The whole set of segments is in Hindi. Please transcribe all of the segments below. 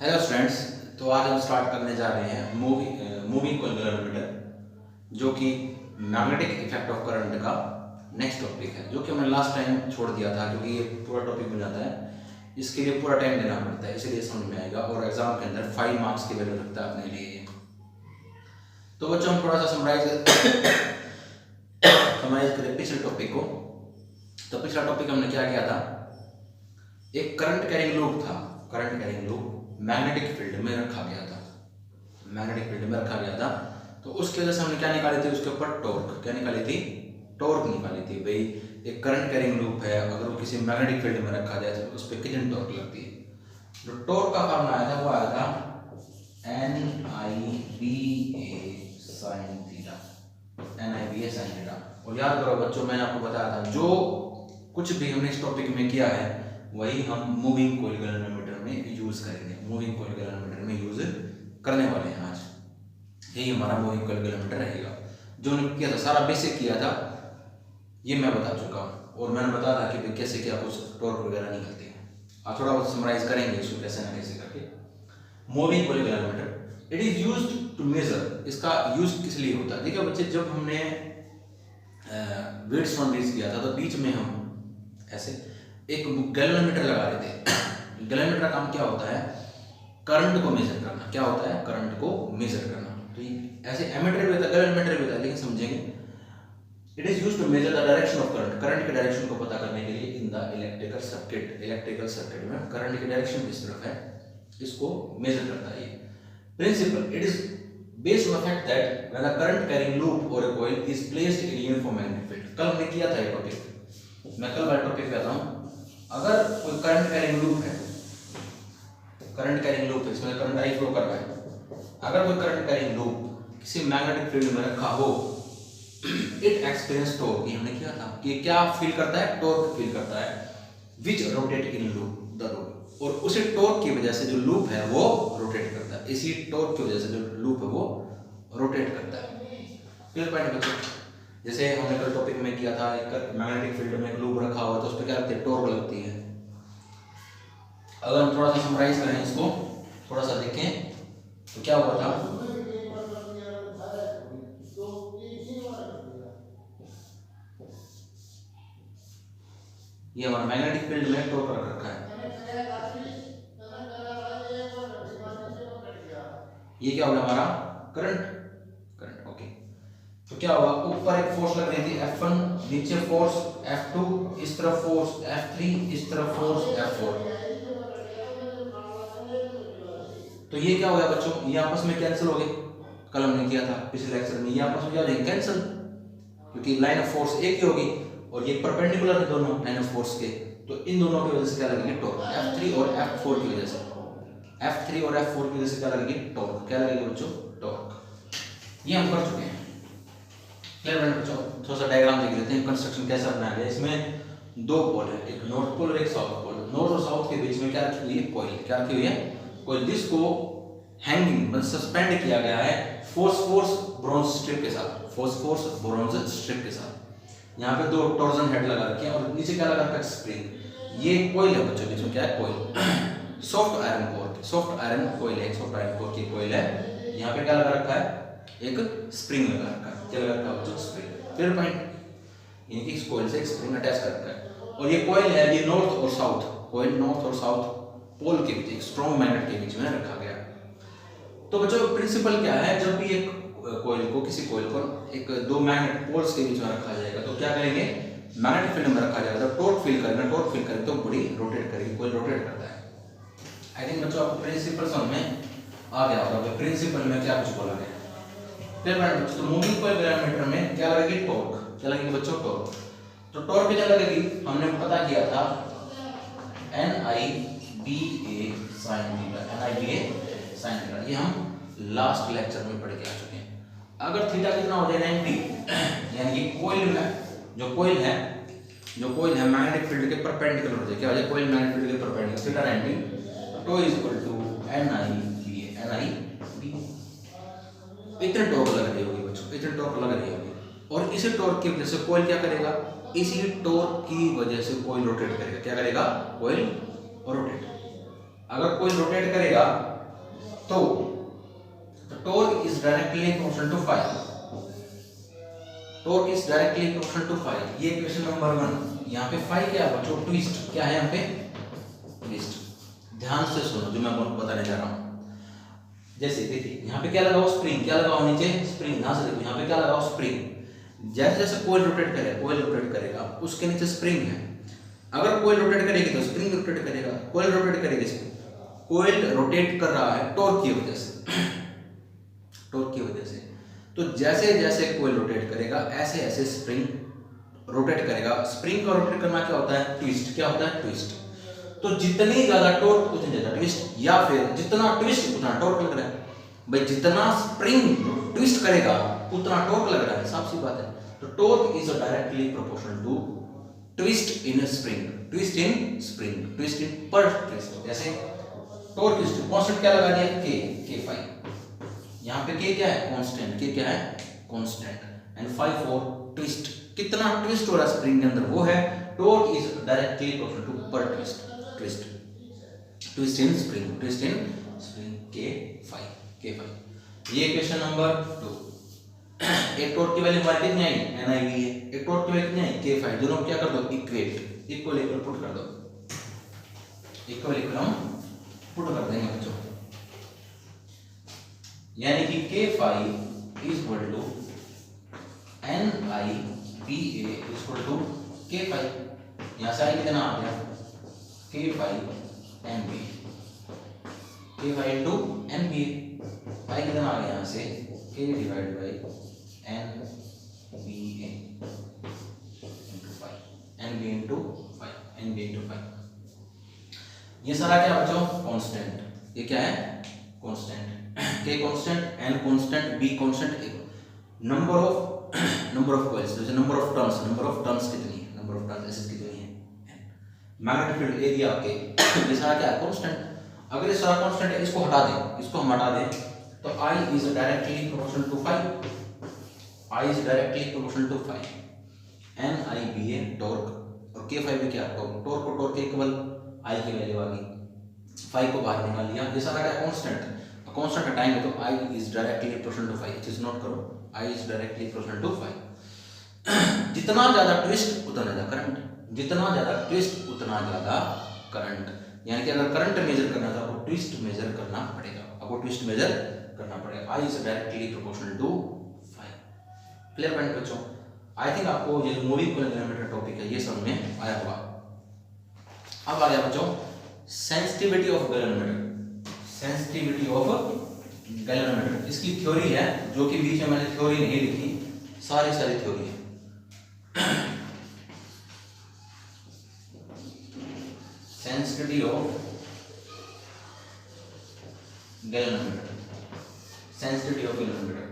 Hello students. तो आज हम स्टार्ट करने जा रहे हैं मूविंग कॉइल गैल्वेनोमीटर, जो कि मैग्नेटिक इफेक्ट ऑफ करंट का नेक्स्ट टॉपिक है, जो कि हमने लास्ट टाइम छोड़ दिया था। क्योंकि ये पूरा टॉपिक बन जाता है, इसके लिए पूरा टाइम देना पड़ता है, इसलिए समझ में आएगा और एग्जाम के अंदर 5 मार्क्स की वैल्यू रखता है अपने लिए। तो बच्चों हम थोड़ा सा समराइज करें पिछले टॉपिक को। तो पिछला टॉपिक हमने क्या किया था, एक करंट कैरिंग लूप था। Current carrying loop magnetic field में रखा गया था, मैग्नेटिक फील्ड में रखा गया था। तो उसकी वजह से हमने क्या निकाली थी, उसके ऊपर टॉर्क। क्या निकाली थी? टॉर्क निकाली थी। भाई एक करंट कैरिंग लूप है, अगर वो किसी मैग्नेटिक फील्ड में रखा जाए तो उस पर कितनी टॉर्क लगती है। जो टॉर्क का फॉर्मूला आया था वो आया था NIBA sin theta, NIBA sin theta. और याद करो बच्चों, मैंने आपको बताया था जो कुछ भी हमने इस टॉपिक में किया है वही हम मूविंग कॉइल गैल्वेनोमीटर में यूज करेंगे, मूविंग कॉइल गैल्वेनोमीटर में यूज करने वाले हैं आज। यही हमारा मूविंग कॉइल गैल्वेनोमीटर रहेगा। जो हमने किया था, सारा बेसिक किया था, ये मैं बता चुका हूँ। और मैंने बताया था कि कैसे क्या कुछ टॉर्क वगैरह निकलती है। आप थोड़ा बहुत समराइज करेंगे इसको कैसे ना कैसे करके। Moving coil galvanometer it is used to measure. इसका यूज किस लिए होता है? देखिए बच्चे, जब हमने व्हीटस्टोन ब्रिज किया था तो बीच में हम ऐसे एक गैल्वेनोमीटर लगा रहे थे। गैल्वेनोमीटर का काम क्या होता है? करंट को मेजर करना। क्या होता है? करंट को मेजर करना। तो ऐसे एमीटर भी होता है, गैल्वेनोमीटर भी होता है, लेकिन समझेंगे। It is used to measure the direction of current. Current के डायरेक्शन को पता करने के लिए in the electrical circuit. Electrical circuit में करंट की डायरेक्शन किस तरफ है, इसको मेजर करता है। ये principle it is based on the fact that when a current carrying loop or a coil is placed in uniform magnetic field। कल हमने किया था ये टॉपिक, मैं कल वाला टॉपिक पे आता हूँ। अगर कोई करंट कैरिंग लूप है, करंट कैरिंग लूप है, इसमें करंट आई फ्लो कर रहा है। अगर कोई करंट कैरिंग लूप किसी मैग्नेटिक फील्ड में रखा हो, इट एक्सपीरियंस टॉर्क। ये हमने किया था कि क्या फील करता है? टॉर्क फील करता है, विच rotate in loop the loop. और उसी टॉर्क की वजह से जो लूप है वो रोटेट करता है। इसी टॉर्क की वजह से जो लूप है वो रोटेट करता है। क्लियर पॉइंट बच्चों? जैसे हमने कल टॉपिक में किया था, एक मैग्नेटिक फील्ड में एक लूप रखा हुआ है तो उस पर क्या लगती है? टॉर्क लगती है। अगर हम थोड़ा सा समराइज करें इसको, थोड़ा सा देखें तो क्या हुआ था। ये हमारा मैग्नेटिक फील्ड में टॉर्क रख रखा है। ये क्या होगा? हमारा करंट। Current okay. तो क्या होगा? ऊपर एक फोर्स लग रही थी F1, नीचे फोर्स F2, इस तरफ फोर्स F3, इस तरफ फोर्स F4। तो ये क्या हो गया बच्चों? ये आपस में कैंसिल हो गए। कल हमने किया था पिछले लेक्चर में, ये आपस में क्या हो जाएंगे? कैंसिल, क्योंकि लाइन ऑफ फोर्स एक ही होगी और ये परपेंडिकुलर है दोनों लाइन ऑफ फोर्स के। तो इन दोनों की वजह से क्या लगेगी? टॉर्क। F3 और F4 की वजह से, F3 और F4 की वजह से क्या लगेगी? टॉर्क। क्या लगेगी बच्चों? टॉर्क। ये हम कर चुके हैं। क्लियर है बच्चों? थोड़ा सा डायग्राम देख लेते हैं, कंस्ट्रक्शन कैसा बनाया गया। इसमें दो पोल है, एक नॉर्थ पोल और एक साउथ पोल। नॉर्थ और साउथ के बीच में क्या रखी हुई है? कॉइल। क्या रखी हुई है? कॉइल, जिसको हैंगिंग मतलब सस्पेंड किया गया है फोर्स ब्रॉन्ज स्ट्रिप के साथ। फोर्स ब्रॉन्ज स्ट्रिप के साथ। यहाँ पे दो टॉर्जन हेड लगा रखे हैं और नीचे क्या लगा रखा है? स्प्रिंग। ये कॉइल है बच्चों, बीच में क्या है? Coil. Soft iron core, soft iron coil है, सॉफ्ट आयरन कोर की कॉइल है। यहाँ पे क्या लगा रखा है? एक स्प्रिंग लगा रखा है। क्या लगा रखा है बच्चों? स्प्रिंग। Clear point? यानी इस कॉइल से एक स्प्रिंग अटैच कर रखा है। और ये कॉइल है, ये नॉर्थ और साउथ, कॉइल नॉर्थ और साउथ पोल के बीच, एक स्ट्रॉन्ग मैग्नेट के बीच में रखा गया। तो बच्चों प्रिंसिपल क्या है? जब भी एक कॉइल को, किसी कॉइल को एक दो मैग्नेट पोल्स के बीच में रखा जाएगा तो क्या करेंगे? मैग्नेटिक फील्ड में रखा जाएगा। तो टॉर्क फील करेगा, टॉर्क फील करेगा तो बॉडी रोटेट करेगी, कॉइल रोटेट करता है। आई थिंक बच्चों आपको प्रिंसिपल समझ में आ गया होगा। प्रिंसिपल में क्या कुछ बोला गया? फिर बच्चों तो मूविंग कॉइल गैल्वेनोमीटर में क्या लगेगी? टॉर्क। क्या लगेगी बच्चों? टॉर्क। तो टॉर्क क्या लगेगी? हमने पता किया था NIBA sin theta, NIBA sin theta. ये हम लास्ट लेक्चर में पढ़ के आ चुके हैं। अगर थीटा कितना हो जाए? 90, यानी कि कॉइल में जो कॉइल है मैग्नेटिक फील्ड के परपेंडिकुलर हो जाए। क्या हो जाए? कॉइल मैग्नेटिक फील्ड के परपेंडिकुलर, थीटा 90, तो इज इक्वल टू NIBA। इतने टॉर्क लग रही होगी बच्चों, इतने टॉर्क लग रही होगी। और इसी टॉर्क की वजह से कॉइल क्या करेगा? इसी टॉर्क की वजह से कॉइल रोटेट करेगा। क्या करेगा? Coil rotate. अगर कॉइल रोटेट करेगा तो torque is directly proportional to phi, torque is directly proportional to phi. ये क्वेश्चन नंबर 1। यहाँ पे फाई क्या है बच्चों, ट्विस्ट क्या है यहाँ पे, ट्विस्ट। ध्यान से सुनो जो मैं बताने जा रहा हूँ। जैसे देखिए यहाँ पे क्या लगा हुआ, स्प्रिंग, क्या लगा हुआ नीचे, स्प्रिंग। ध्यान से देखो यहाँ पे क्या लगा हुआ, स्प्रिंग। जैसे जैसे कोयल रोटेट करेगा, कोयल रोटेट करेगा, उसके नीचे स्प्रिंग है। अगर कोयल रोटेट करेगी तो स्प्रिंग रोटेट करेगा, कोयल रोटेट करेगी, कोयल रोटेट कर रहा है टॉर्क की वजह से, टॉर्क की वजह से। तो जैसे जैसे कोयल रोटेट करेगा ऐसे ऐसे स्प्रिंग रोटेट करेगा। स्प्रिंग का रोटेट करना क्या होता है, ट्विस्ट। क्या होता है, ट्विस्ट। तो जितनी ज्यादा टॉर्क उतनी ज्यादा ट्विस्ट, या फिर जितना ट्विस्ट उतना टॉर्क लग रहा है। भाई जितना स्प्रिंग ट्विस्ट करेगा उतना टॉर्क लग रहा है, साफ सी बात है। तो torque is directly proportional to twist in spring, twist in spring, twist in per twist. जैसे टॉर्क इज कांस्टेंट क्या लगा दिया, के फाई। यहाँ पे के क्या है, कांस्टेंट, के क्या है, constant, and phi for twist. कितना ट्विस्ट हो रहा है स्प्रिंग के अंदर वो है, torque is directly proportional to per twist, twist, twist in spring, twist in spring, K phi. ये क्वेश्चन नंबर 2। एक टॉर्क की वैल्यू हमारी कितनी आई, NIV है। एक टॉर्क की वैल्यू कितनी आई, के फाई। दोनों क्या कर दो, इक्वेट, इक्वल इक्वल पुट कर दो, इक्वल इक्वल हम पुट कर देंगे बच्चों। यानी कि K phi is equal to NIPA is equal to K phi. यहां से आई कितना आ गया, K phi NBA, K phi into NBA। I कितना आ गया यहां से, K divide by NBA into phi, NBA into phi, NBA into phi. ये सारा क्या बच्चों, कांस्टेंट। ये क्या है, कांस्टेंट। के constant, N constant, B constant. Number of coils, जैसे नंबर ऑफ टर्न्स कितनी है, नंबर ऑफ टर्न्स ऐसे कितनी है, मैग्नेटिक फील्ड एरिया के, ये सारा क्या है, कांस्टेंट। अगर ये सारा कांस्टेंट है, इसको हटा दें, इसको हम हटा दें, तो I is directly proportional to 5, I is directly proportional to 5, NIBA torque, और K 5 भी क्या, टॉर्क को टॉर्क के इक्वल, I की वैल्यू आ गई, 5 को बाहर निकाल लिया। ये सारा क्या कांस्टेंट, कांस्टेंट हटाएंगे तो I is directly proportional to 5। चीज नोट करो, I is directly proportional to 5। जितना ज्यादा ट्विस्ट उतना ज्यादा करंट, जितना ज्यादा ट्विस्ट उतना ज्यादा करंट। यानी कि अगर करंट मेजर करना था आपको ट्विस्ट मेजर करना पड़ेगा, आपको ट्विस्ट मेजर करना पड़ेगा। I is directly proportional to 5। Clear point बच्चों। आई थिंक आपको ये मूवी कोलिमेटर टॉपिक है ये समझ में आया होगा। अब आ गया बच्चों sensitivity of galvanometer, sensitivity of galvanometer. इसकी थ्योरी है, जो कि बीच में मैंने थ्योरी नहीं लिखी, सारी थ्योरी है। Sensitivity of galvanometer, sensitivity of galvanometer,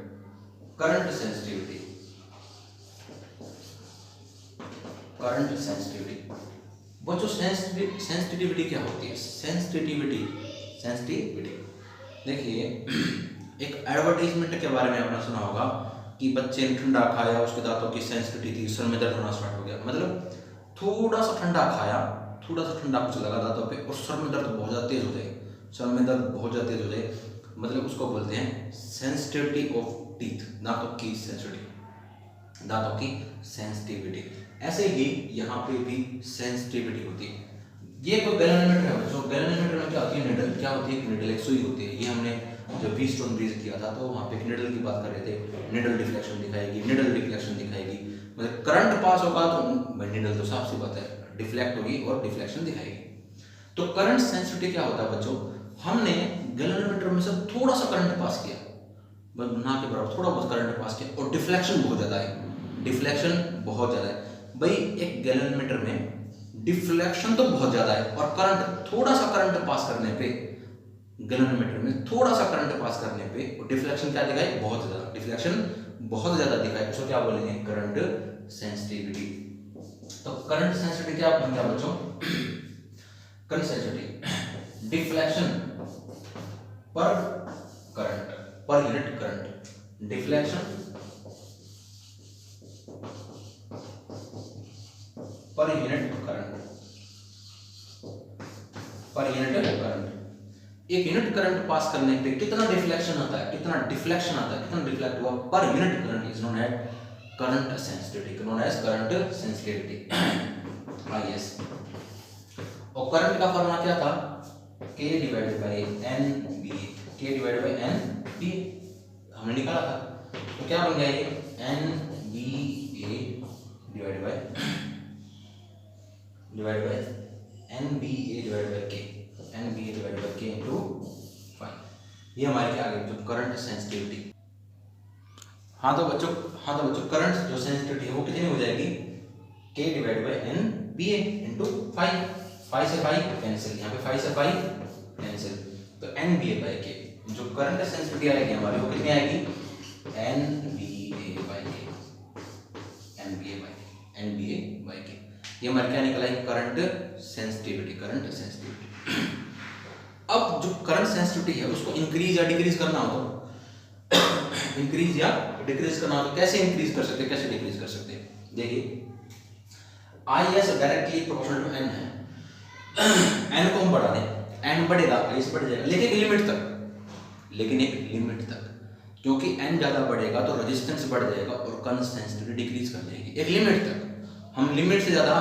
current sensitivity, current sensitivity. बच्चों सेंसिटिविटी क्या होती है, सेंसिटिविटी देखिए एक एडवर्टाइजमेंट के बारे में आपने सुना होगा कि बच्चे ने ठंडा खाया, उसके दांतों की सेंसिटिविटी थी, सर में दर्द होना स्टार्ट हो गया। मतलब थोड़ा सा ठंडा खाया, थोड़ा सा ठंडा कुछ लगा दांतों पे और सर में दर्द बहुत ज़्यादा तेज हो जाए, सर में दर्द बहुत ज़्यादा तेज हो जाए, मतलब उसको बोलते हैं सेंसिटिविटी ऑफ टीथ, दांतों की सेंसिटिविटी, दांतों की सेंसिटिविटी। ऐसे ही यहाँ पे भी सेंसिटिविटी होती है। ये कोई गैल्वेनोमीटर है बच्चों, गैल्वेनोमीटर में क्या होती है, निडल, क्या होती है, निडल एक सुई होती है। ये हमने जब व्हीटस्टोन ब्रिज किया था तो वहाँ पे एक निडल की बात कर रहे थे, निडल डिफ्लेक्शन दिखाएगी, निडल डिफ्लेक्शन दिखाएगी, मतलब करंट पास होगा तो निडल तो साफ सी बात है डिफ्लेक्ट होगी और डिफ्लेक्शन दिखाएगी। तो करंट सेंसिटिविटी क्या होता है बच्चों, हमने गैल्वेनोमीटर में से थोड़ा सा करंट पास किया, ना के बराबर थोड़ा बहुत करंट पास किया और डिफ्लेक्शन बहुत ज्यादा है, डिफ्लेक्शन बहुत ज्यादा है। भाई एक गैल्वेनोमीटर में डिफ्लेक्शन तो बहुत ज्यादा है और करंट, थोड़ा सा करंट पास करने पे, गैल्वेनोमीटर में थोड़ा सा करंट पास करने पे डिफ्लेक्शन क्या दिखाई, बहुत ज्यादा, डिफ्लेक्शन बहुत ज्यादा दिखाई, उसको क्या बोलेंगे, करंट सेंसिटिविटी। तो करंट सेंसिटिविटी क्या बन गया बच्चों, करंट सेंसिटिविटी डिफ्लेक्शन पर करंट, पर unit current, deflection per unit current, पर यूनिट करंट। एक यूनिट करंट पास करने पे कितना डिफ्लेक्शन आता है, कितना डिफ्लेक्शन आता है, कितना डिफ्लेक्ट हुआ per unit current is known as current sensitivity, known as current sensitivity IS। और करंट का फॉर्मूला क्या था, K divided by NBA, K divided by NBA हमने निकाला था, तो क्या बन गया ये NBA divided by NBA divided by K, NBA divided by K into 5। ये हमारे क्या आ गया जो करंट सेंसिटिविटी। हाँ तो बच्चों करंट जो सेंसिटिविटी है वो कितनी हो जाएगी, K divided by NBA into 5, 5 से 5 कैंसिल, यहाँ पे 5 से 5 कैंसिल, तो NBA बाय K जो करंट सेंसिटिविटी आएगी हमारी वो कितनी आएगी, NBA by K, NBA by K। ये हमारे क्या निकला है, करंट सेंसिटिविटी, करंट सेंसिटिविटी। अब जो करंट सेंसिटिविटी है उसको इंक्रीज या डिक्रीज करना हो तो इंक्रीज या डिक्रीज करना हो तो कैसे इंक्रीज कर सकते हैं, कैसे डिक्रीज कर सकते हैं। देखिए IS directly proportional to n है, n को हम बढ़ा दें, n बढ़ेगा IS बढ़ जाएगा, लेकिन एक लिमिट तक, लेकिन एक लिमिट तक, क्योंकि n ज्यादा बढ़ेगा तो रेजिस्टेंस बढ़ जाएगा और करंट सेंसिटिविटी डिक्रीज कर जाएगी एक लिमिट तक। हम लिमिट से ज्यादा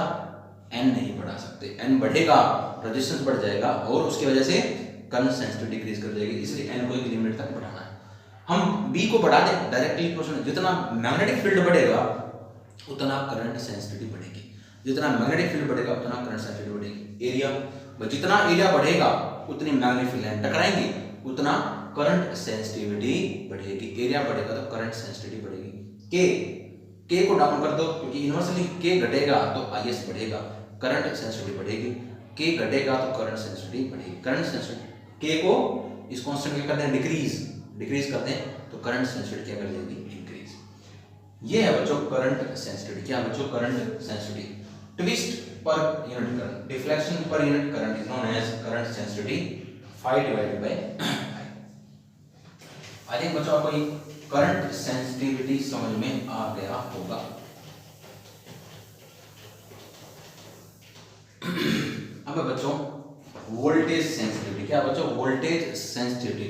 n नहीं बढ़ा सकते, n बढ़ेगा रेजिस्टेंस बढ़ जाएगा और उसकी वजह से करंट सेंसिटिविटी डिक्रीज कर जाएगी, इसलिए n को एक लिमिट तक बढ़ाना है। हम B को बढ़ा दें डायरेक्टली प्रोपोर्शनल, जितना मैग्नेटिक फील्ड बढ़ेगा उतना करंट सेंसिटिविटी बढ़ेगी, जितना मैग्नेटिक फील्ड बढ़ेगा उतना करंट सेंसिटिविटी बढ़ेगी। एरिया, जितना एरिया बढ़ेगा उतनी मैग्नेटिक फील्ड टकराएंगी, उतना करंट सेंसिटिविटी बढ़ेगी। एरिया बढ़ेगा तो करंट सेंसिटिविटी बढ़ेगी। K को डाउन कर दो, क्योंकि इनवर्सली K घटेगा तो IS बढ़ेगा, करंट सेंसिटिविटी बढ़ेगी। K घटेगा तो करंट सेंसिटिविटी बढ़ेगी। करंट सेंसिटिविटी K को इस कांस्टेंट क्या करते हैं, डिक्रीज करते हैं, तो करंट सेंसिटिविटी क्या कर जाएगी, इंक्रीज। ये है बच्चों करंट सेंसिटिविटी। क्या बच्चों, current sensitivity. Twist per unit current, deflection per unit current is known as current sensitivity 5 divided by I। I think बच्चों आपको ये करंट सेंसिटिविटी समझ में आ गया होगा। अब बच्चों वोल्टेज सेंसिटिविटी। क्या बच्चों, वोल्टेज सेंसिटिविटी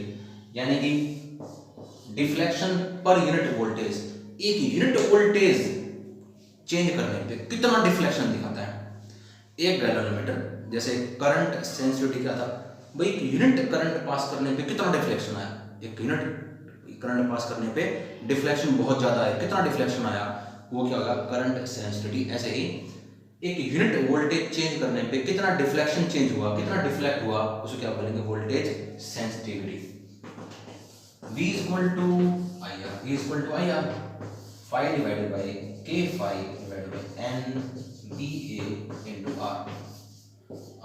यानी कि डिफ्लेक्शन पर यूनिट वोल्टेज, एक यूनिट वोल्टेज चेंज करने पे कितना डिफ्लेक्शन दिखाता है। एक गैलोमीटर, जैसे करंट सेंसिटिविटी क्या था भाई, एक यूनिट करंट पास करने पे कितना डिफ्लेक्शन आया, एक यूनिट करंट पास करने पे डिफ्लेक्शन बहुत ज्यादा है, कितना डिफ्लेक्शन आया, वो क्या होगा, करंट सेंसिटिविटी। ऐसे ही एक यूनिट वोल्टेज चेंज करने पे कितना डिफ्लेक्शन चेंज हुआ, कितना डिफ्लेक्ट हुआ, उसको क्या बोलेंगे, voltage sensitivity. V equal to IR 5 divided by K5 डिवाइडेड बाय NBA इनटू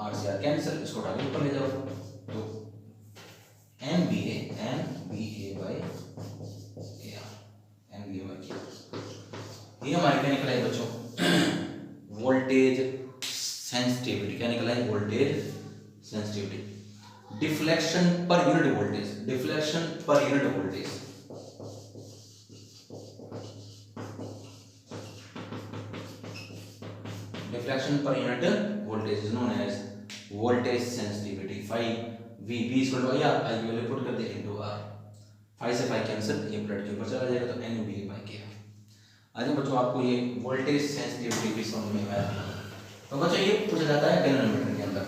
R से R कैंसिल, इसको उठा के ऊपर ले जाओ, तो NBA बाय ये हमारे क्या निकला है बच्चों, वोल्टेज सेंसिटिविटी। क्या निकला है, voltage sensitivity. Deflection per unit voltage, deflection per unit voltage, deflection per unit voltage is known as voltage sensitivity. 5 V equal to IR, I value put कर दे इनटू R, 5 से 5 कैंसिल, ये प्लस के ऊपर चला जाएगा, तो NBA बाय K। आज बच्चों आपको ये वोल्टेज सेंसिटिविटी भी समझ में आया। तो बच्चों ये पूछा जाता है गैलोमीटर के अंदर।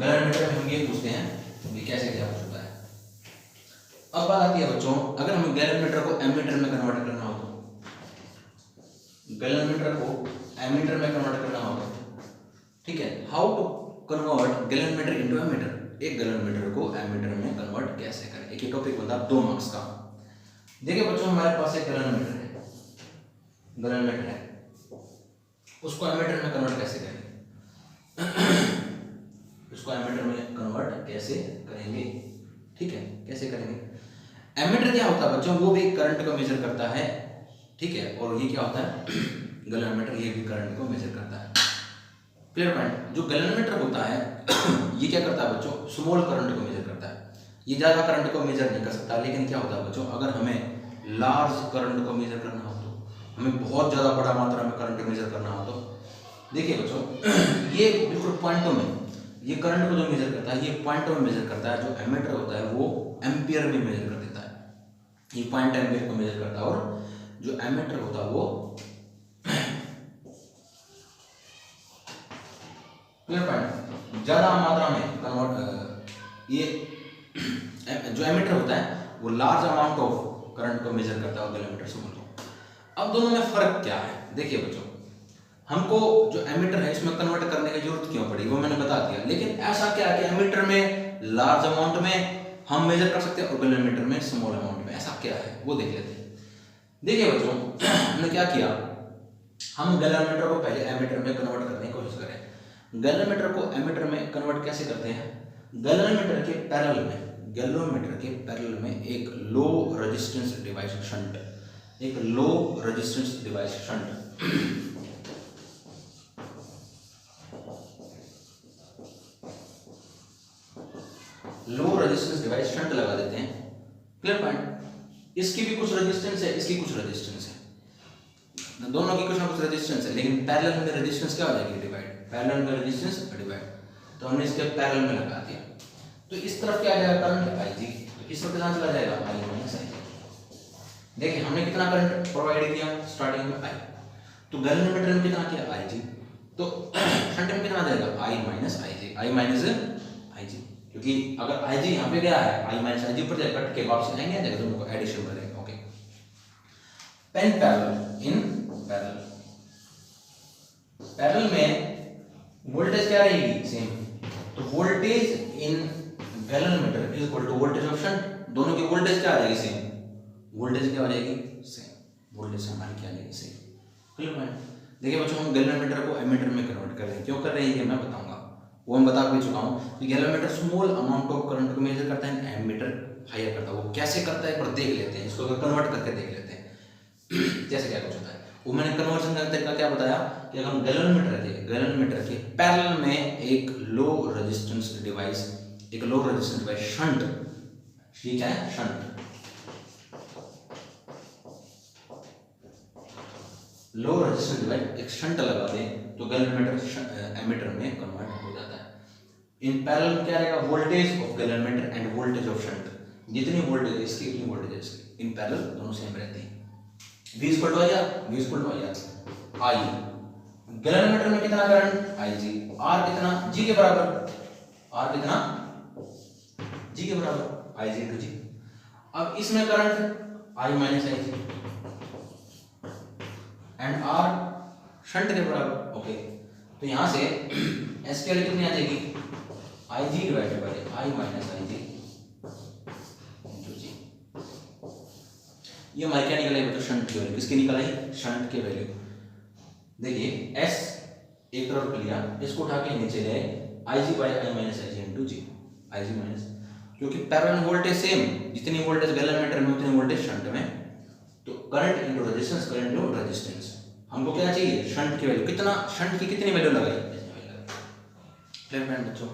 गैलोमीटर में हम ये पूछते हैं ये कैसे क्या होता है। अब बात आती है बच्चों, अगर हमें गैलोमीटर को एमीटर में कन्वर्ट करना हो तो, गैलोमीटर को एमीटर में कन्वर्ट करना हो तो, ठीक है, how to convert galvanometer into ammeter. एक गैलोमीटर को एमीटर में कन्वर्ट कैसे करें, एक ही टॉपिक बनता है 2 मार्क्स का। देखिए बच्चों हमारे पास एक गैलोमीटर है, उसको एमीटर में कन्वर्ट कैसे करेंगे, उसको एमीटर में कन्वर्ट कैसे करेंगे, ठीक है, कैसे करेंगे। एमीटर क्या होता है बच्चों, वो भी करंट को मेजर करता है, ठीक है, और ये क्या होता है, गैलोमीटर, ये भी करंट को मेजर करता है। Clear point. जो गैलोमीटर होता है ये क्या करता है बच्चों, स्मॉल करंट को मेजर करता है, ये ज्यादा करंट को मेजर नहीं कर सकता। लेकिन क्या होता है बच्चों, अगर हमें लार्ज करंट को मेजर करना हो तो, हमें बहुत ज़्यादा बड़ा मात्रा में करंट मेजर करना हो तो, देखिए बच्चों ये बिल्कुल पॉइंटों में ये करंट को जो मेजर करता है ये पॉइंट में मेजर करता है, जो एमीटर होता है वो एम्पियर में मेजर कर देता है। ये पॉइंट एम्पियर को मेजर करता है और जो एमीटर होता है वो क्लियर पॉइंट ज्यादा मात्रा में कन्वर्ट, ये जो एमीटर होता है वो लार्ज अमाउंट ऑफ करंट को मेजर करता है और गैलोमीटर से बोलता हूं। अब दोनों में फर्क क्या है, देखिए बच्चों, हमको जो एमीटर है इसमें कन्वर्ट करने की जरूरत क्यों पड़ी वो मैंने बता दिया, लेकिन ऐसा क्या है कि एमीटर में लार्ज अमाउंट में हम मेजर कर सकते हैं और गैलोमीटर में स्मॉल अमाउंट में, ऐसा क्या है वो देख लेते हैं। देखिए बच्चों, हमने क्या किया, हम गैलोमीटर को पहले एमीटर में कन्वर्ट करने की कोशिश करें। गैलोमीटर को एमीटर में कन्वर्ट कैसे करते हैं, गैलोमीटर के पैरेलल में एक लो रेजिस्टेंस डिवाइस शंट, एक low resistance device shunt low resistance device shunt लगा देते हैं। क्लियर पॉइंट, इसकी भी कुछ रेजिस्टेंस है, इसकी कुछ रेजिस्टेंस है, दोनों की कुछ ना कुछ रेजिस्टेंस है, लेकिन पैरेलल में रेजिस्टेंस क्या हो जाएगी, डिवाइड, पैरेलल में रेजिस्टेंस डिवाइड, तो हमने इसके पैरेलल में लगा दिया। तो इस तरफ क्या आ जाएगा करंट IG, तो इस तरफ कितना चला जाएगा I माइनस IG। देखिए हमने कितना करंट प्रोवाइड किया स्टार्टिंग में I, तो गैलोमीटर में कितना किया IG, तो शंट में कितना जाएगा I माइनस IG, क्योंकि अगर IG यहाँ पे गया है I माइनस IG पर जाएगा, कट के वापस आएंगे जाएगा, दोनों को एडिशन करेंगे। ओके, पेन पैरेलल इन पैरेलल में वोल्टेज क्या रहेगी सेम, तो voltage in galvanometer is equal to voltage of shunt, दोनों की वोल्टेज क्या आ जाएगी सेम, वोल्टेज क्या हो जाएगी सेम, वोल्टेज हमारी क्या आ जाएगी सेम। Clear point. देखिए बच्चों, हम गैलोमीटर को एमीटर में कन्वर्ट कर रहे हैं, क्यों कर रहे हैं ये मैं बताऊंगा, वो मैं बता भी चुका हूँ कि galvanometer small amount of current को मेजर करता है, एमीटर हायर करता है। वो कैसे करता है एक बार देख लेते हैं, इसको कन्वर्ट करके देख लेते हैं जैसे क्या कुछ होता है। वो मैंने कन्वर्जन का तरीका क्या बताया कि अगर हम गैलोमीटर के पैरेलल में एक लो रेजिस्टेंस डिवाइस शंट, ठीक है शंट, लो रेजिस्टेंस डिवाइस एक शंट लगा दें तो गैलोमीटर एमीटर में कन्वर्ट हो जाता है। इन पैरेलल क्या रहेगा, voltage of galvanometer end voltage of shunt, जितनी वोल्टेज है इसकी उतनी वोल्टेज है इसकी, इन पैरेलल दोनों सेम रहती है। V equal to I, galvanometer में कितना करंट IG, R कितना G के बराबर, R कितना G के बराबर IG इंटू G। अब इसमें current I minus IG and R shunt के बराबर। ओके, तो यहां से S की वैल्यू कितनी आ जाएगी, IG divided by I minus IG into G। ये हमारी क्या निकल आई, मतलब शंट की वैल्यू, किसकी निकल आई, शंट की वैल्यू। देखिए S एक तरफ कर लिया, इसको उठा के नीचे ले IG by I minus IG into G, IG minus, क्योंकि पैरेलल वोल्टेज सेम, जितनी वोल्टेज गैलोमीटर में उतनी वोल्टेज शंट में, तो current into resistance, current into resistance. हमको क्या चाहिए, शंट की वैल्यू, कितना शंट की कितनी वैल्यू लगाई, क्लियर फ्रेंड बच्चों,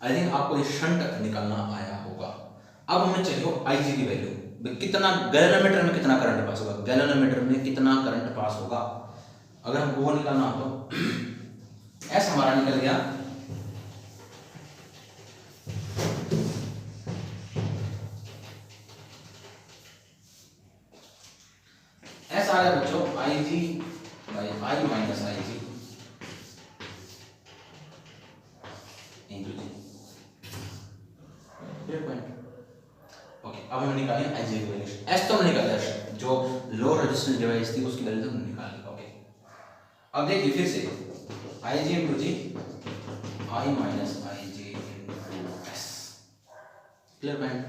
आई थिंक आपको ये शंट निकालना आया होगा। अब हमें चाहिए IG की वैल्यू, कितना गैलोमीटर में कितना करंट पास होगा, गैलोमीटर में कितना करंट पास होगा, अगर हमको वो निकालना हो तो S हमारा निकल गया S आ गया बच्चों IG by I minus IG into G। Okay, अब हम निकालें IG की वैल्यू, S तो हमने निकाला, जो लो रेजिस्टेंस डिवाइस थी उसकी वैल्यू हमने निकाल ली। ओके, अब देखिए फिर से IG into G, I minus IG into S। Clear point.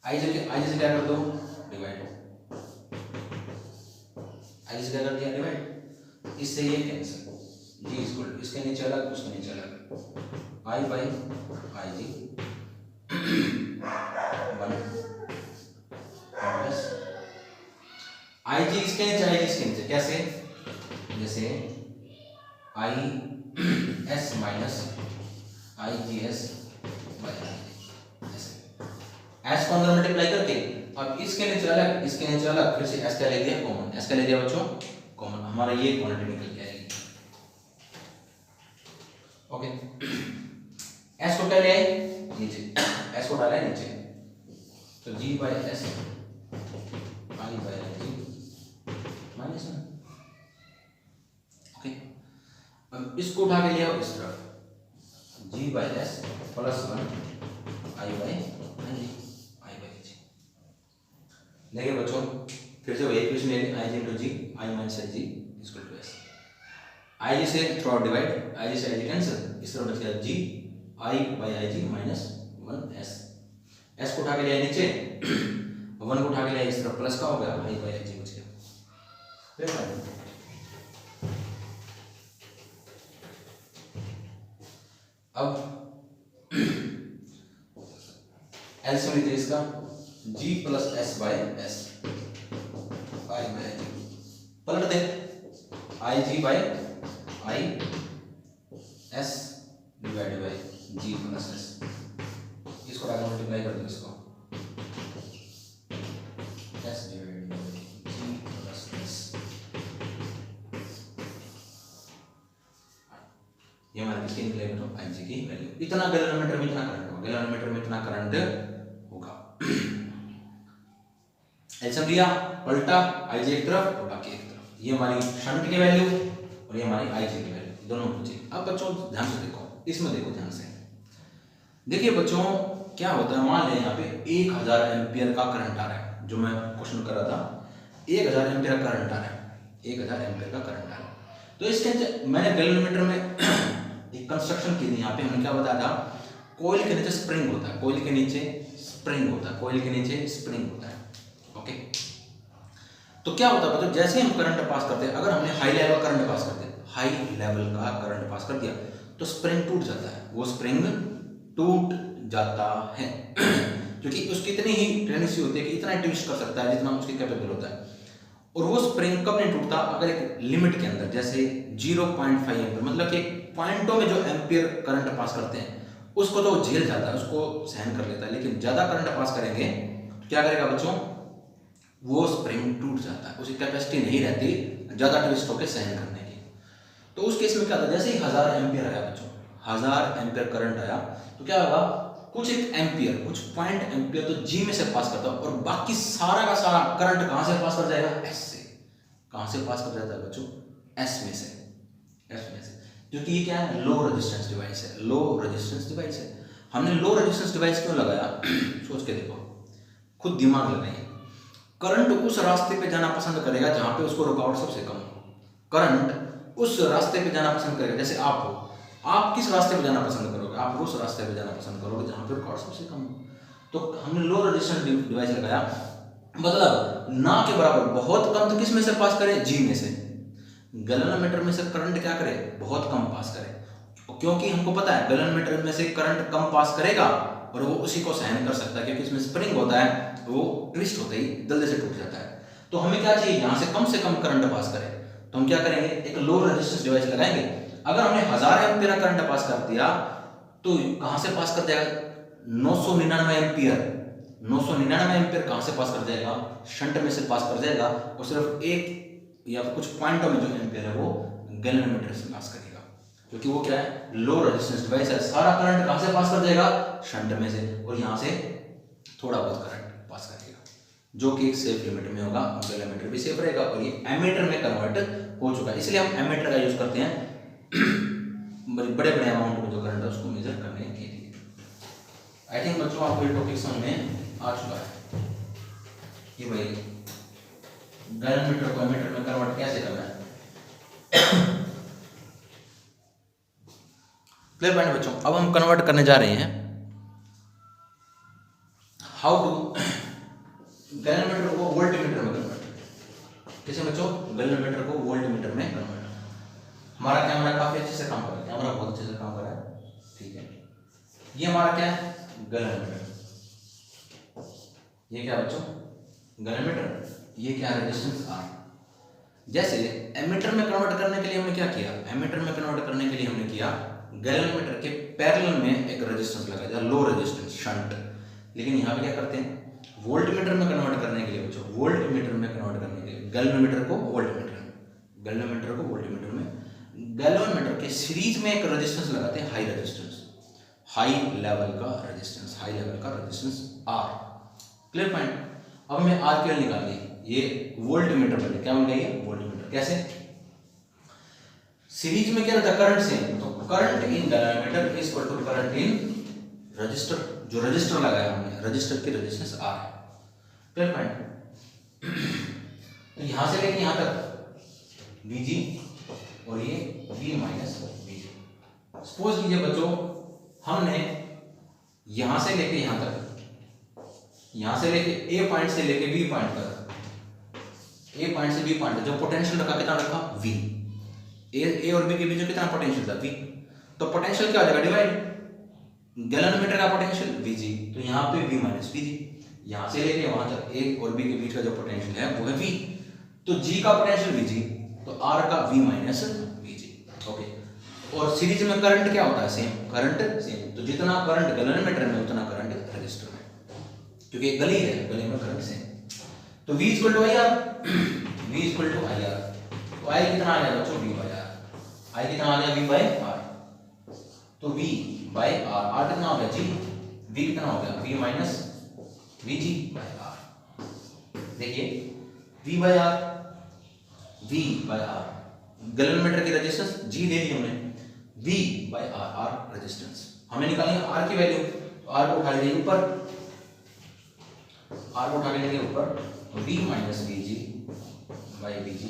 IG से क्या कर दो, डिवाइड, IG से क्या कर दिया, डिवाइड, इससे ये कैंसिल, G इक्वल इसके नीचे अलग उसके नीचे अलग, I by IG 1 plus IG इसके नीचे कैसे, जैसे IS माइनस IGS बाई जैसे S को अंदर मल्टीप्लाई करके, अब इसके नीचे अलग इसके नीचे अलग, फिर से S का ले दिया कॉमन, S का ले दिया बच्चों कॉमन, हमारा ये क्वांटिटी निकल के आएगी। ओके, एस को क्या ले आए नीचे, एस को डाला है नीचे, तो G by S I by G minus 1। Okay, अब इसको उठा के ले आओ इस तरफ, G by S plus 1 I by G. देखिए बच्चों, फिर से वही इक्वेशन ले लें, I G into G I minus I G equal to S. I जी से थ्रू आउट डिवाइड, आई जी से आई जी कैंसिल, इस तरफ बच गया G I by I G minus 1 S. S को उठा के ले आए नीचे, 1 को उठा के ले आए इस तरफ, प्लस का हो गया, आई बाई आई जी बच गया। अब एलसीएम लीजिए इसका, g plus S by S, I by I G, पलट दे, I G by I S divide by G plus S, इसको आगे मल्टीप्लाई कर दो, इसको S divide by G plus S, ये हमारे किसकी निकले बेटो, आई जी की वैल्यू। इतना गैलोमीटर में इतना करंट होगा, गैलोमीटर में इतना करंट होगा। एलसीएम लिया, पलटा, आई जी एक तरफ और बाकी एक तरफ, ये हमारी शंट की वैल्यू और ये हमारी आई जी की वैल्यू, दोनों पूछे। अब बच्चों ध्यान से देखो, इसमें देखो ध्यान से, देखिए बच्चों क्या होता है, मान लें यहाँ पे 1000 एम्पियर का करंट आ रहा है, जो मैं क्वेश्चन कर रहा था 1000 एम्पियर का करंट आ रहा है, 1000 एम्पियर का करंट आ रहा है। तो इसके अंदर मैंने गैलोमीटर में एक कंस्ट्रक्शन की थी, यहाँ पे हमने क्या बताया था, कोयल के नीचे स्प्रिंग होता है, कोयल के नीचे स्प्रिंग होता है, कोयल के नीचे स्प्रिंग होता है। ओके, तो क्या होता है बच्चों, जैसे हम करंट पास करते हैं, अगर हमने हाई लेवल करंट पास करते हैं, हाई लेवल का करंट पास कर दिया तो स्प्रिंग टूट जाता है, वो स्प्रिंग टूट जाता है क्योंकि उसकी इतनी ही टेंडेंसी होती है कि इतना ट्विस्ट कर सकता है जितना उसकी कैपेबल होता है। और वो स्प्रिंग कब नहीं टूटता, अगर एक लिमिट के अंदर, जैसे 0.5 एम्पियर, मतलब कि पॉइंटों में जो एम्पियर करंट पास करते हैं उसको तो झेल जाता है, उसको सहन कर लेता है, लेकिन ज्यादा करंट पास करेंगे तो क्या करेगा बच्चों, वो स्प्रिंग टूट जाता है, उसकी कैपेसिटी नहीं रहती ज्यादा ट्विस्ट होकर सहन करने की। तो उस केस में क्या होता है, जैसे ही 1000 एम्पियर आया बच्चों, 1000 एम्पियर करंट आया तो क्या होगा, कुछ एक एम्पियर, कुछ पॉइंट एम्पियर तो जी में से पास करता है और बाकी सारा का सारा करंट कहां से पास कर जाएगा, एस से। कहां से पास कर जाता है बच्चों, एस में से, एस में से, क्योंकि ये क्या है, लो रेजिस्टेंस डिवाइस है, लो रेजिस्टेंस डिवाइस है। हमने लो रेजिस्टेंस डिवाइस क्यों लगाया, सोच के देखो, खुद दिमाग लगाइए। करंट उस रास्ते पे जाना पसंद करेगा जहां पे उसको रुकावट सबसे कम हो, करंट उस रास्ते पे जाना पसंद करेगा, जैसे आप हो, आप किस रास्ते पे जाना पसंद करोगे, आप उस रास्ते पे जाना पसंद करोगे जहां पे रुकावट सबसे कम हो। तो हमने लो रेजिस्टेंस डिवाइस लगाया, मतलब ना के बराबर, बहुत कम तो किस में से पास करे, जी में से। गैलोमीटर में से करंट क्या करे, बहुत कम पास करे, क्योंकि हमको पता है गैलोमीटर में से करंट कम पास करेगा और वो उसी को सहन कर सकता है, क्योंकि इसमें स्प्रिंग होता है, वो ट्विस्ट होते ही जल्दी से टूट जाता है। तो हमें क्या चाहिए, यहाँ से कम करंट पास करे, तो हम क्या करेंगे, एक लो रेजिस्टेंस डिवाइस लगाएंगे। अगर हमने 1000 एम्पियर करंट पास कर दिया तो कहां से पास कर जाएगा, 999 एम्पियर, 999 एम्पियर कहां से पास कर जाएगा, शंट में से पास कर जाएगा, और सिर्फ एक या कुछ पॉइंटों में जो एम्पियर है वो गैलोमीटर से पास करेगा, क्योंकि वो क्या है, लो रेजिस्टेंस डिवाइस है। सारा करंट कहां से पास कर जाएगा, शंट में से, और यहां से थोड़ा बहुत करंट पास करेगा, जो कि एक सेफ लिमिट में होगा, गैलोमीटर भी सेफ रहेगा, और ये एमीटर में कन्वर्ट हो चुका है। इसलिए हम एमीटर का यूज करते हैं बड़े बड़े अमाउंट में जो करंट है उसको मेजर करने के लिए। आई थिंक बच्चों आपको ये टॉपिक समझ में आ चुका है कि भाई गैलोमीटर को एमीटर में कन्वर्ट कैसे करना है। क्लियर पॉइंट बच्चों। अब हम कन्वर्ट करने जा रहे हैं, हाउ टू गैलोमीटर को वोल्टमीटर में कन्वर्ट। कैसे बच्चों, गैलोमीटर को वोल्टमीटर में कन्वर्ट। हमारा कैमरा काफी अच्छे से काम कर रहा है, कैमरा बहुत अच्छे से काम कर रहा है, ठीक है। ये हमारा क्या है, गैलोमीटर। ये क्या बच्चों, गैलोमीटर। ये क्या है, रेजिस्टेंस आर। जैसे एमीटर में कन्वर्ट करने के लिए हमने क्या किया, एमीटर में कन्वर्ट करने के लिए हमने किया, गैलोमीटर के पैरेलल में एक रेजिस्टेंस लगाया, लो रेजिस्टेंस शंट। लेकिन यहाँ पे क्या करते हैं, वोल्टमीटर में कन्वर्ट करने के लिए बच्चों, वोल्टमीटर में कन्वर्ट करने के लिए गैलोमीटर को वोल्टमीटर में, गैलोमीटर को वोल्टमीटर में गैल्वेनोमीटर के सीरीज में एक रेजिस्टेंस लगाते हैं, हाई रेजिस्टेंस, हाई लेवल का रेजिस्टेंस आर। Clear point. अब हमें आर की वैल्यू निकालनी है, ये वोल्ट मीटर बने, क्या बन गई है, वोल्ट मीटर। कैसे, सीरीज में क्या रहता है, करंट सेम, तो current in galvanometer is equal to current in resistor, जो रजिस्टर लगाया हमने, रजिस्टर की रेजिस्टेंस आर है। Clear point. तो यहां से लेके यहां तक Vg और ये V माइनस Vg। सपोज कीजिए बच्चों हमने यहां से लेके यहां तक, यहां से लेके A पॉइंट से लेके B पॉइंट तक, A पॉइंट से B पॉइंट तक जो पोटेंशियल रखा, कितना रखा, V। A और B के बीच में कितना पोटेंशियल था, V। तो पोटेंशियल क्या हो जाएगा, डिवाइड गैल्वेनोमीटर का पोटेंशियल Vg, तो यहाँ पे V माइनस Vg, यहां से लेके वहां तक A और B के बीच का जो पोटेंशियल है वो है V। तो G का पोटेंशियल Vg, तो R का V माइनस Vg। ओके। और सीरीज में करंट क्या होता है, सेम, करंट सेम, तो जितना करंट गैल्वेनोमीटर में उतना करंट रजिस्टर में, क्योंकि गली है, गली में करंट सेम। तो V equal to IR, V equal to IR, तो I कितना आ गया बच्चों, V बाय R, I कितना आ गया, V बाय R। तो V बाय R, R कितना हो गया, G, V कितना हो गया, V minus Vg by R। देखिए V by R, V by R, galvanometer की रेजिस्टेंस G ले ली हमने, V by R, R resistance हमें निकालनी है, R की वैल्यू, R को उठा लेंगे ऊपर, R को उठा लेंगे ऊपर, V minus Vg by Vg।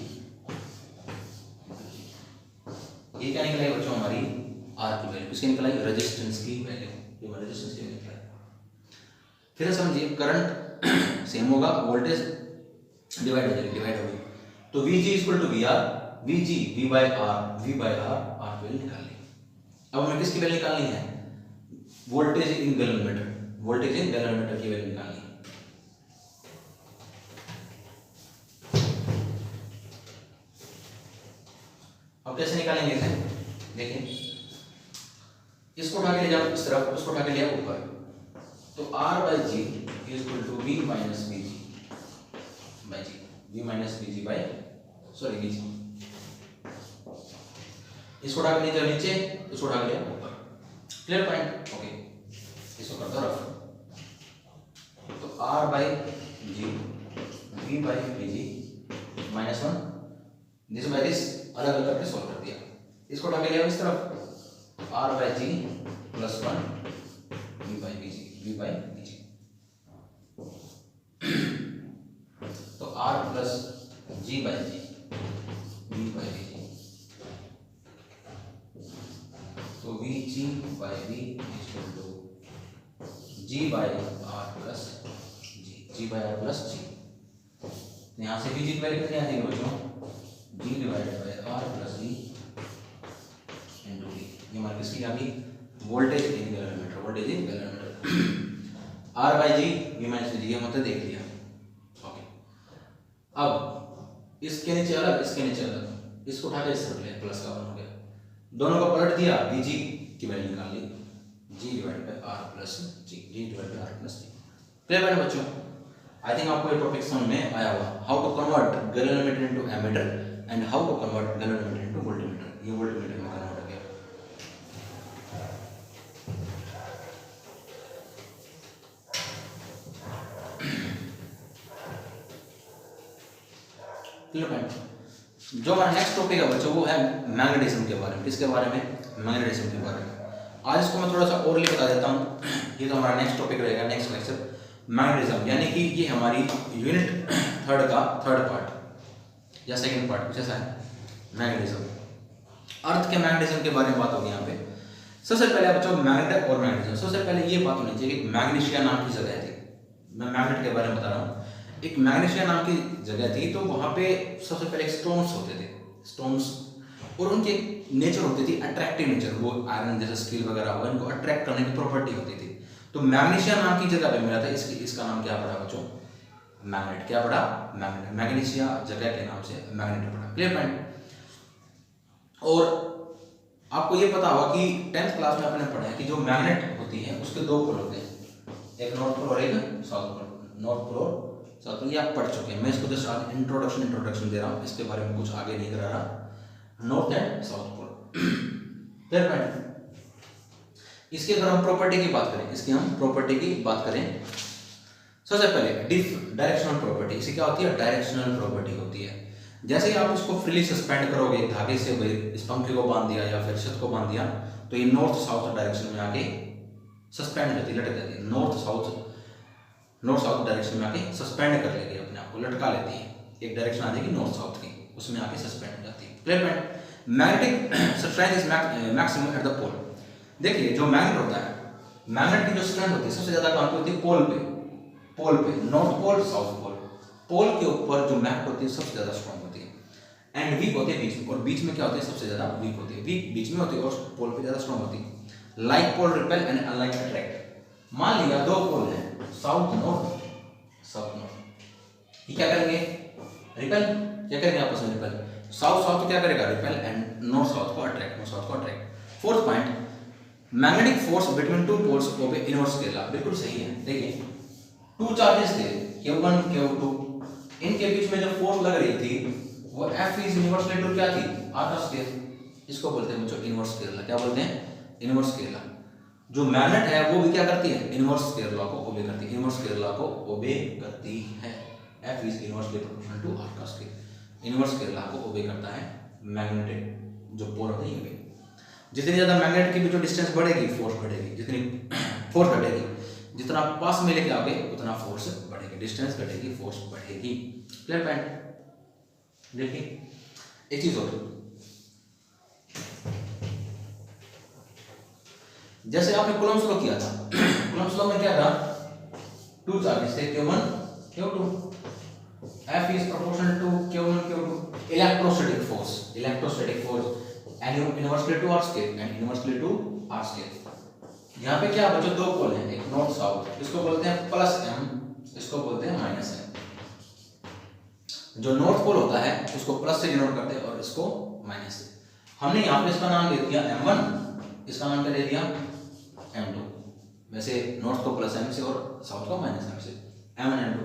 ये क्या निकलेगा बच्चों, हमारी R की वैल्यू, किसकी निकलाई, रेजिस्टेंस की वैल्यू, ये रेजिस्टेंस की वैल्यू निकला। फिर समझिए करंट सेम होगा, वोल्टेज डिवाइड हो जाएगी, डिवाइड होगी, तो Vg equal to VR, Vg V by R, V by R, R की वैल्यू निकाल ली। अब हमें किसकी वैल्यू निकालनी है, voltage in galvanometer, voltage in galvanometer की वैल्यू निकालनी है। अब कैसे निकालेंगे इसे, देखिए इसको उठा के ले जाओ इस तरफ, उसको उठा के ले आओ ऊपर, तो R bye G equal to V minus Vg by G, V minus Vg by sorry Vg। इसको उठा के ले जाओ नीचे, इसको उठा के ले आओ ऊपर। Clear point. ओके, इसको कर दो रफ, तो R bye G, V by Vg minus 1, this by this अलग अलग करके सॉल्व कर दिया। इसको उठा के ले आओ इस तरफ, R bye G plus 1 V by Vg, V by Vg, तो R plus G by G, V by Vg, तो Vg by V equal to G by R plus G, G by R plus G। यहाँ से Vg की वैल्यू कितनी आ जाएगी बच्चों, G divided by R plus G into V। ये हमारी किसकी आ गई, voltage in galvanometer, voltage in galvanometer. R bye G, V minus G, ये मतलब देख लिया। ओके, अब इसके नीचे अलग, इसके नीचे अलग, इसको उठा के इस तरफ ले, प्लस का 1 हो गया, दोनों को पलट दिया, Vg की वैल्यू निकाल ली, G divided by R plus G, G divided by R plus G। Clear है बच्चों, आई थिंक आपको ये टॉपिक समझ में आया होगा, how to convert galvanometer into ammeter and how to convert galvanometer into voltmeter. ये वोल्टमीटर में कन्वर्ट हो गया। Clear point. जो हमारा नेक्स्ट टॉपिक है बच्चों वो है मैग्नेटिज्म के बारे में। किसके बारे में, मैग्नेटिज्म के बारे में। आज इसको मैं थोड़ा सा ओरली बता देता हूँ, ये तो हमारा नेक्स्ट टॉपिक रहेगा, नेक्स्ट लेक्चर मैग्नेटिज्म, यानी कि ये हमारी यूनिट थर्ड का थर्ड पार्ट या सेकंड पार्ट कुछ ऐसा है, मैग्नेटिज्म। अर्थ के मैग्नेटिज्म के बारे में बात होगी यहाँ पे। सबसे पहले बच्चों मैग्नेट और मैग्नेटिज्म, सबसे पहले ये बात होनी चाहिए कि मैग्नीशिया नाम की जगह थी, मैं मैग्नेट के बारे में बता रहा हूँ। एक मैग्नीशिया नाम की जगह थी, तो वहाँ पे सबसे पहले स्टोन्स होते थे, स्टोन्स, और उनकी नेचर होती थी अट्रैक्टिव नेचर, वो आयरन जैसे स्टील वगैरह हुआ, इनको अट्रैक्ट करने की प्रॉपर्टी होती थी। तो मैग्नीशिया नाम की जगह पे मिला था, इसका नाम क्या पड़ा बच्चों, मैग्नेट। क्या पड़ा, मैग्नेट, मैग्नीशिया जगह के नाम से मैग्नेट पड़ा। Clear point. और आपको ये पता होगा कि 10th क्लास में आपने पढ़ा है कि जो मैग्नेट होती है उसके दो पोल होते हैं, एक नॉर्थ पोल और एक साउथ पोल, नॉर्थ पोल और साउथ पोल, ये आप पढ़ चुके हैं। मैं इसको जस्ट इंट्रोडक्शन दे रहा हूँ, इसके बारे में कुछ आगे नहीं करा रहा, north and south pole. Clear point. इसकी अगर हम प्रॉपर्टी की बात करें, इसकी हम प्रॉपर्टी की बात करें, सबसे पहले डायरेक्शनल प्रॉपर्टी। इसे क्या होती है? डायरेक्शनल प्रॉपर्टी होती है। जैसे ही आप इसको फ्रीली सस्पेंड करोगे धागे से, इस पंखे को बांध दिया या फिर छत को बांध दिया, तो ये नॉर्थ साउथ डायरेक्शन में आके सस्पेंड करती, लटक जाती है। नॉर्थ साउथ डायरेक्शन में आके सस्पेंड कर लेगी, अपने आप को लटका लेती है। एक डायरेक्शन आ जाएगी नॉर्थ साउथ की, उसमें आके सस्पेंड हो जाती है। Clear point. Magnetic strength is maximum at the pole. देखिए जो मैग्नेट होता है, मैग्नेट की जो स्ट्रेंथ होती है सबसे ज्यादा कहां पे होती है? पोल पे। नॉर्थ पोल साउथ पोल, पोल के ऊपर जो मैग्नेट होती है सबसे ज्यादा स्ट्रांग होती है। एंड वीक होती है बीच में, और बीच में क्या होती है? सबसे ज्यादा वीक होती है। वीक बीच में होती है और पोल पे ज्यादा स्ट्रांग होती है। Like pole repel and unlike attract. मान लिया दो पोल है, साउथ नॉर्थ, ये क्या करेंगे? रिपेल। क्या करेंगे आपस में? रिपेल। साउथ क्या करेगा? रिपेल। एंड नॉर्थ साउथ को attract. Fourth point, magnetic force between two poles obey inverse के लॉ। बिल्कुल सही है। देखिए टू चार्जेस थे, Q1 Q2, इनके बीच में जो फोर्स लग रही थी वो F इज इनवर्सली टू क्या थी? R का स्क्वायर। इसको बोलते हैं बच्चों इनवर्स स्क्वायर लॉ। क्या बोलते हैं? Inverse square law. जो मैग्नेट है वो भी क्या करती है? इनवर्स स्क्वायर लॉ को ओबे करती है। इनवर्स स्क्वायर लॉ को ओबे करती है। F is inversely proportional to R का स्क्वायर। इनवर्स स्क्वायर लॉ को ओबे करता है मैग्नेटिक जो पोल होते हैं। जितनी ज्यादा मैग्नेट की भी जो डिस्टेंस बढ़ेगी, फोर्स बढ़ेगी। जितनी फोर्स बढ़ेगी, जितना पास में लेके आओगे उतना फोर्स बढ़ेगी। डिस्टेंस घटेगी, फोर्स बढ़ेगी। Clear point. देखिए एक चीज और, जैसे आपने कूलम्ब्स लॉ किया था, कूलम्ब्स लॉ में क्या था? टू चार्जेस थे, Q1 Q2, F is proportional to Q1 Q2। Electrostatic force and inversely to R square and inversely to R square. यहाँ पे क्या बच्चों? दो पोल हैं, एक नॉर्थ साउथ, इसको बोलते हैं प्लस m, इसको बोलते हैं माइनस m। जो नॉर्थ पोल होता है उसको प्लस से डिनोट करते हैं और इसको माइनस से। हमने यहाँ पे इसका नाम दे दिया m1, इसका नाम क्या दे दिया? m2। वैसे नॉर्थ को प्लस m से और साउथ को माइनस m से, m1 m2।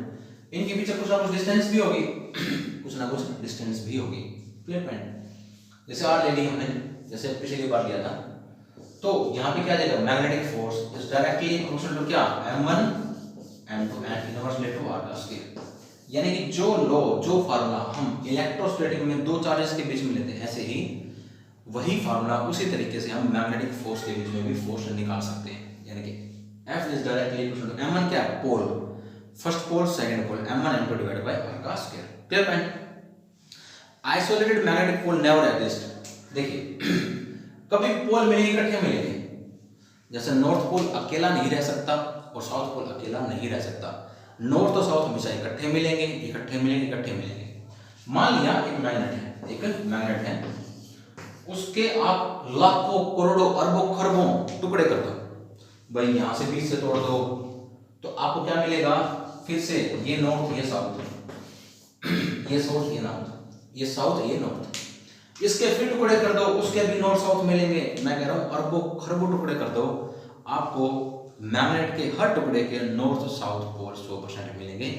इनके पीछे कुछ ना कुछ डिस्टेंस भी होगी, कुछ ना कुछ डिस्टेंस भी होगी। Clear point. जैसे R ले ली हमने, जैसे पिछली बार लिया था, तो यहाँ पे क्या देगा? Magnetic force is directly proportional to क्या? m1 m2 and inversely to R का स्क्वायर। यानी कि जो फार्मूला हम इलेक्ट्रोस्टैटिक में दो चार्जेस के बीच में लेते हैं, ऐसे ही वही फार्मूला उसी तरीके से हम मैग्नेटिक फोर्स के बीच में भी फोर्स निकाल सकते हैं। यानी कि F is directly proportional to m1 क्या? Pole, first pole, second pole, m1 m2 divided by R का square. Clear point. Isolated magnetic pole never exist. देखिए कभी पोल मिलेंगे, इकट्ठे मिलेंगे। जैसे नॉर्थ पोल अकेला नहीं रह सकता और साउथ पोल अकेला नहीं रह सकता। नॉर्थ और साउथ हमेशा इकट्ठे मिलेंगे। मान लिया एक मैग्नेट है, उसके आप लाखों करोड़ों अरबों खरबों टुकड़े कर दो भाई, यहां से बीच से तोड़ दो तो आपको क्या मिलेगा? फिर से ये नॉर्थ, ये साउथ, ये साउथ, ये नॉर्थ, ये साउथ, ये नॉर्थ। इसके फिर टुकड़े कर दो, उसके भी नॉर्थ साउथ मिलेंगे। मैं कह रहा हूं अरबों खरबों टुकड़े कर दो, आपको मैग्नेट के हर टुकड़े के नॉर्थ साउथ पोल 100% मिलेंगे।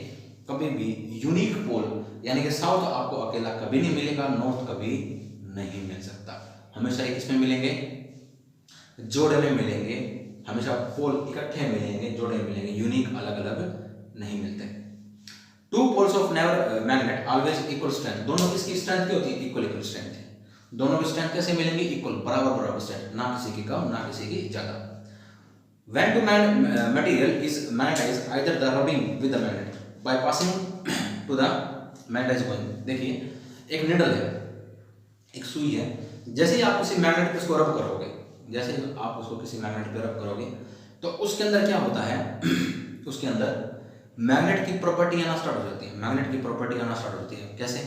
कभी भी यूनिक पोल यानी कि साउथ आपको अकेला कभी नहीं मिलेगा, नॉर्थ कभी नहीं मिल सकता। हमेशा एक इसमें मिलेंगे, जोड़े में मिलेंगे। हमेशा पोल इकट्ठे मिलेंगे, जोड़े मिलेंगे, यूनिक अलग अलग नहीं मिलते। Two poles of never magnet always equal strength. दोनों किसकी स्ट्रेंथ की होती है? इक्वल स्ट्रेंथ है। दोनों की स्ट्रेंथ कैसे मिलेंगी? इक्वल, बराबर स्ट्रेंथ, ना किसी की कम ना किसी की ज्यादा। When to material is magnetized, either the rubbing with the magnet by passing to the magnetized coin। देखिए एक निडल है, एक सुई है, जैसे ही आप किसी मैग्नेट पे इसको रब करोगे, जैसे ही आप उसको किसी मैग्नेट पे रब करोगे तो उसके अंदर क्या होता है? उसके अंदर मैग्नेट की प्रॉपर्टी आना स्टार्ट हो जाती है। मैग्नेट की प्रॉपर्टी आना स्टार्ट होती है कैसे?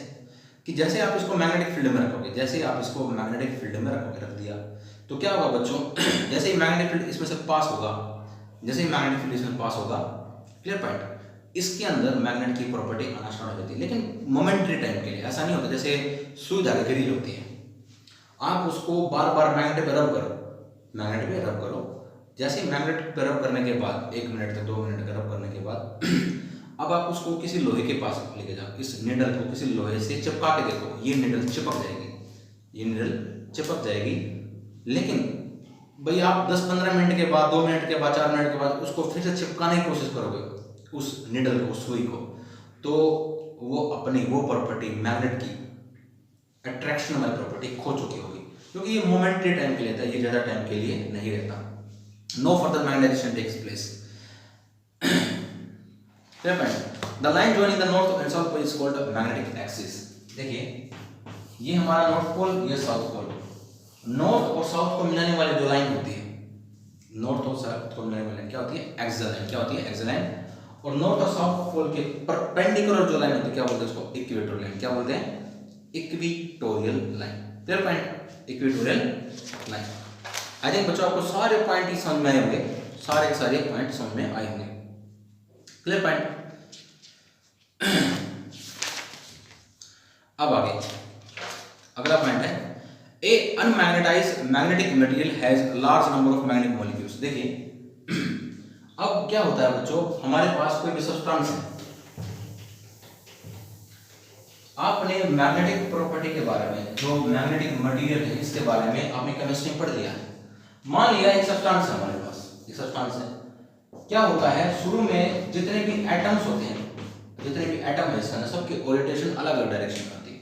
कि जैसे आप इसको मैग्नेटिक फील्ड में रखोगे, जैसे ही आप इसको मैग्नेटिक फील्ड में रखोगे, रख दिया तो क्या होगा बच्चों? जैसे ही मैग्नेटिक फील्ड इसमें से पास होगा, जैसे ही मैग्नेटिक फील्ड इसमें पास होगा, क्लियर पॉइंट, इसके अंदर मैग्नेट की प्रॉपर्टी आना स्टार्ट हो जाती है। लेकिन मोमेंटरी टाइम के लिए, ऐसा नहीं होता। जैसे सुई धागे की रील होती है, आप उसको बार बार मैग्नेट पे रब करो, मैग्नेट पे रब करो। जैसे ही मैग्नेट पे रब करने के बाद 1 मिनट तक 2 मिनट का रब करने के बाद अब आप उसको किसी लोहे के पास लेके जाओ, इस निडल को किसी लोहे से चिपका के देखो, ये निडल चिपक जाएगी। ये नीडल चिपक जाएगी। लेकिन भाई आप 10-15 मिनट के बाद, 2 मिनट के बाद, 4 मिनट के बाद उसको फिर से चिपकाने की कोशिश करोगे उस नीडल को, सुई को, तो वो अपनी वो प्रॉपर्टी मैग्नेट की अट्रैक्शन वाली प्रॉपर्टी खो चुकी होगी, क्योंकि ये मोमेंटरी टाइम के लिए रहता है, ये ज़्यादा टाइम के लिए नहीं रहता। No further magnetization takes place. The line joining the north and south pole is called magnetic axis। देखिए ये हमारा नॉर्थ पोल, ये साउथ पोल। नॉर्थ और साउथ को मिलाने वाली जो लाइन होती है, नॉर्थ और साउथ को मिलाने वाली लाइन क्या होती है? Axial line. क्या होती है? Axial line. और नॉर्थ और साउथ पोल के परपेंडिकुलर जो लाइन होती है क्या बोलते हैं उसको? Equatorial line. क्या बोलते हैं? Equatorial line. Clear point? Equatorial line. आई थिंक बच्चों आपको सारे पॉइंट ही समझ में आए होंगे, सारे पॉइंट समझ में आए होंगे। Clear point? अब आगे अगला पॉइंट है a unmagnetised magnetic material has large number of magnetic molecules. देखिए अब क्या होता है बच्चों, हमारे पास कोई भी सब्सटेंस है, आपने मैग्नेटिक प्रॉपर्टी के बारे में, जो मैग्नेटिक मटेरियल है इसके बारे में आपने केमिस्ट्री में पढ़ लिया है। मान लिया एक सब्सटेंस है हमारे पास, एक सब्सटेंस है, क्या होता है शुरू में जितने भी एटम्स होते हैं, जितने भी एटम है इसके अंदर, सबकी ओरिएंटेशन अलग अलग डायरेक्शन में होती है।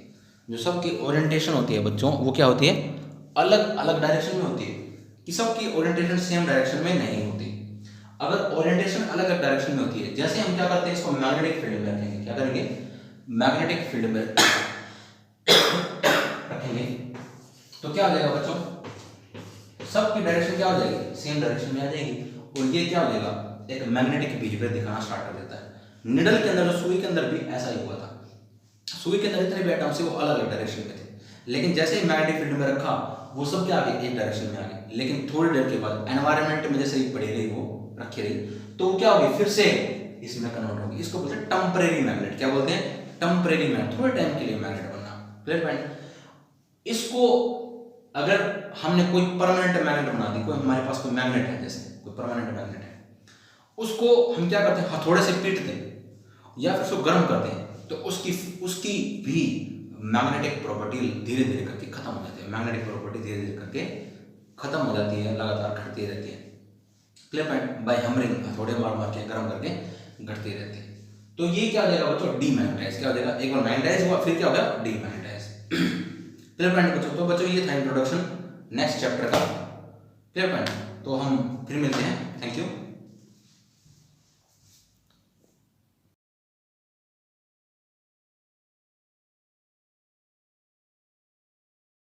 जो सबकी ओरिएंटेशन होती है बच्चों वो क्या होती है? अलग अलग डायरेक्शन में होती है, कि सबकी ओरिएंटेशन सेम डायरेक्शन में नहीं होती। अगर ओरिएंटेशन अलग अलग डायरेक्शन में होती है, जैसे हम क्या करते हैं इसको मैग्नेटिक फील्ड में रखेंगे। क्या करेंगे? मैग्नेटिक फील्ड में रखेंगे तो क्या हो जाएगा बच्चों? सबकी डायरेक्शन क्या हो जाएगी? सेम डायरेक्शन में आ जाएगी। और ये क्या हो जाएगा? एक मैग्नेटिक बिहेवियर दिखाना स्टार्ट कर देता है। निडल के अंदर, सुई के अंदर भी ऐसा ही हुआ था। सुई के अंदर जितने भी एटम्स थे वो अलग अलग डायरेक्शन में थे, लेकिन जैसे ही मैग्नेटिक फील्ड में रखा वो सब क्या आ गए? एक डायरेक्शन में आ गए। लेकिन थोड़ी देर के बाद एनवायरनमेंट में जैसे ही पड़ी रही, वो रखी रही, तो वो क्या होगी? फिर से इसमें कन्वर्ट होगी। इसको बोलते हैं टेम्परेरी मैग्नेट। क्या बोलते हैं? टेम्परेरी मैग्नेट, थोड़े टाइम के लिए मैग्नेट बनना। Clear point? इसको अगर हमने कोई परमानेंट मैग्नेट बना दी, कोई हमारे पास कोई मैग्नेट है, जैसे कोई परमानेंट मैग्नेट है, उसको हम क्या करते हैं? हथौड़े से पीटते हैं या फिर उसको गर्म करते हैं, तो उसकी भी मैग्नेटिक प्रॉपर्टी धीरे धीरे करके खत्म हो जाती है। मैग्नेटिक प्रॉपर्टी धीरे धीरे करके खत्म हो जाती है, लगातार घटती रहती है। Clear point? बाय हैमरिंग, हथौड़े मार मार के गर्म करके घटती रहती है। तो ये क्या हो जाएगा बच्चों? डीमैग्नेटाइज। क्या हो जाएगा? एक बार मैग्नेटाइज हुआ फिर क्या होगा? डीमैग्नेटाइज। क्लियर पॉइंट बच्चों? तो बच्चों ये था इंट्रोडक्शन नेक्स्ट चैप्टर का। Clear point? तो हम फिर मिलते हैं। Thank you.